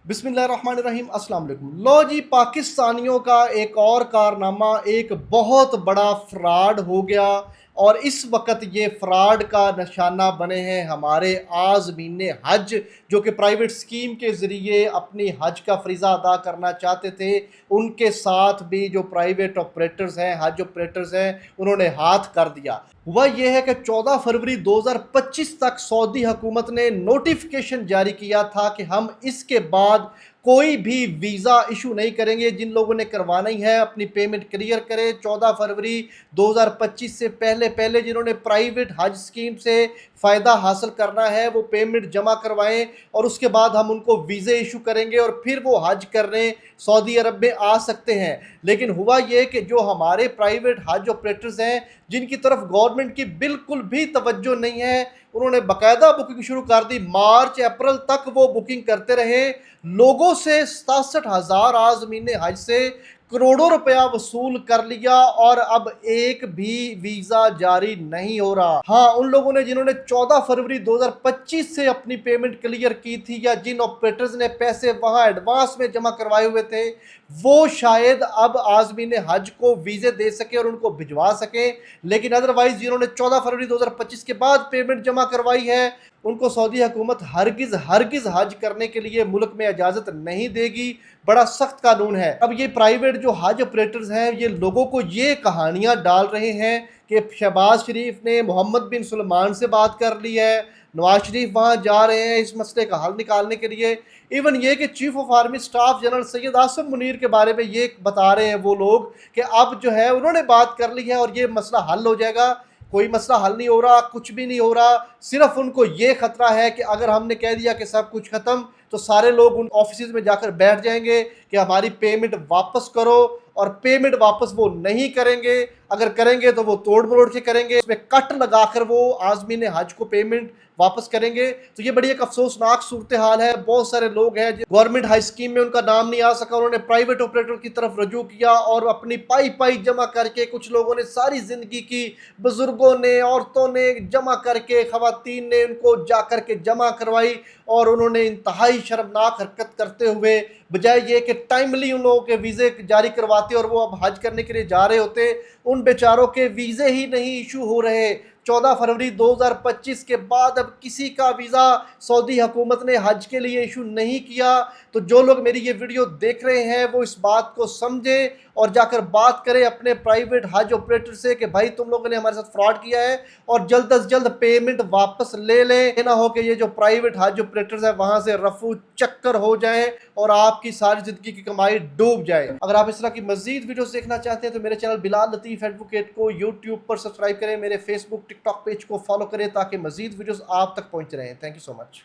बिस्मिल्लाहिर्रहमानिर्रहीम अस्सलाम वालेकुम। लो जी, पाकिस्तानियों का एक और कारनामा, एक बहुत बड़ा फ्रॉड हो गया और इस वक्त ये फ्रॉड का निशाना बने हैं हमारे आज़मीन हज, जो कि प्राइवेट स्कीम के ज़रिए अपनी हज का फ़रीज़ा अदा करना चाहते थे। उनके साथ भी जो प्राइवेट ऑपरेटर्स हैं, हज ऑपरेटर्स हैं, उन्होंने हाथ कर दिया। हुआ यह है कि 14 फरवरी 2025 तक सऊदी हुकूमत ने नोटिफिकेशन जारी किया था कि हम इसके बाद कोई भी वीज़ा इशू नहीं करेंगे। जिन लोगों ने करवाना ही है अपनी पेमेंट क्लियर करें। 14 फरवरी 2025 से पहले पहले जिन्होंने प्राइवेट हज स्कीम से फ़ायदा हासिल करना है वो पेमेंट जमा करवाएं और उसके बाद हम उनको वीज़े इशू करेंगे और फिर वो हज करने सऊदी अरब में आ सकते हैं। लेकिन हुआ ये कि जो हमारे प्राइवेट हज ऑपरेटर्स हैं, जिनकी तरफ गवर्नमेंट की बिल्कुल भी तवज्जो नहीं है, उन्होंने बाकायदा बुकिंग शुरू कर दी। मार्च अप्रैल तक वो बुकिंग करते रहे। लोगों से 67,000 आज़मीन हज से करोड़ों रुपया वसूल कर लिया और अब एक भी वीज़ा जारी नहीं हो रहा। हाँ, उन लोगों ने जिन्होंने 14 फरवरी 2025 से अपनी पेमेंट क्लियर की थी या जिन ऑपरेटर्स ने पैसे वहां एडवांस में जमा करवाए हुए थे, वो शायद अब आज़मीन हज को वीज़े दे सके और उनको भिजवा सके। लेकिन अदरवाइज जिन्होंने 14 फरवरी 2025 के बाद पेमेंट जमा करवाई है, उनको सऊदी हुकूमत हरगिज़ हरगिज़ हज करने के लिए मुल्क में इजाज़त नहीं देगी। बड़ा सख्त कानून है। अब ये प्राइवेट जो हज ऑपरेटर्स हैं, ये लोगों को ये कहानियां डाल रहे हैं कि शहबाज शरीफ ने मोहम्मद बिन सुलेमान से बात कर ली है, नवाज शरीफ वहाँ जा रहे हैं इस मसले का हल निकालने के लिए। इवन ये कि chief of army staff general Syed Asim Munir के बारे में ये बता रहे हैं वो लोग कि अब जो है उन्होंने बात कर ली है और ये मसला हल हो जाएगा। कोई मसला हल नहीं हो रहा, कुछ भी नहीं हो रहा। सिर्फ उनको ये खतरा है कि अगर हमने कह दिया कि सब कुछ खत्म तो सारे लोग उन ऑफिस में जाकर बैठ जाएंगे कि हमारी पेमेंट वापस करो, और पेमेंट वापस वो नहीं करेंगे। अगर करेंगे तो वो तोड़ मरोड़ के करेंगे, इसमें कट लगाकर वो आज़मीन हज को पेमेंट वापस करेंगे। तो ये बड़ी एक अफसोसनाक सूरत हाल है। बहुत सारे लोग हैं गवर्नमेंट हाई स्कीम में उनका नाम नहीं आ सका, उन्होंने प्राइवेट ऑपरेटर की तरफ रजू किया और अपनी पाई पाई जमा करके, कुछ लोगों ने सारी जिंदगी की, बुजुर्गों ने, औरतों ने जमा करके, खवातीन ने उनको जा करके जमा करवाई और उन्होंने इंतहाई शर्मनाक हरकत करते हुए बजाय ये कि टाइमली उन लोगों के वीज़े जारी करवाते और वो अब हज करने के लिए जा रहे होते, उन बेचारों के वीज़े ही नहीं इशू हो रहे। 14 फरवरी 2025 के बाद अब किसी का वीज़ा सऊदी हुकूमत ने हज के लिए इशू नहीं किया। तो जो लोग मेरी ये वीडियो देख रहे हैं वो इस बात को समझें और जाकर बात करें अपने प्राइवेट हज ऑपरेटर से कि भाई तुम लोगों ने हमारे साथ फ्रॉड किया है और जल्द अज जल्द पेमेंट वापस ले लें। ये ना हो कि ये जो प्राइवेट हज ऑपरेटर्स है वहां से रफू चक्कर हो जाए और आपकी सारी जिंदगी की कमाई डूब जाए। अगर आप इस तरह की मजीद वीडियोस देखना चाहते हैं तो मेरे चैनल बिलाल लतीफ़ एडवोकेट को यूट्यूब पर सब्सक्राइब करें, मेरे फेसबुक टिकटॉक पेज को फॉलो करें ताकि मजीद वीडियोस आप तक पहुंच रहे हैं। Thank you so much.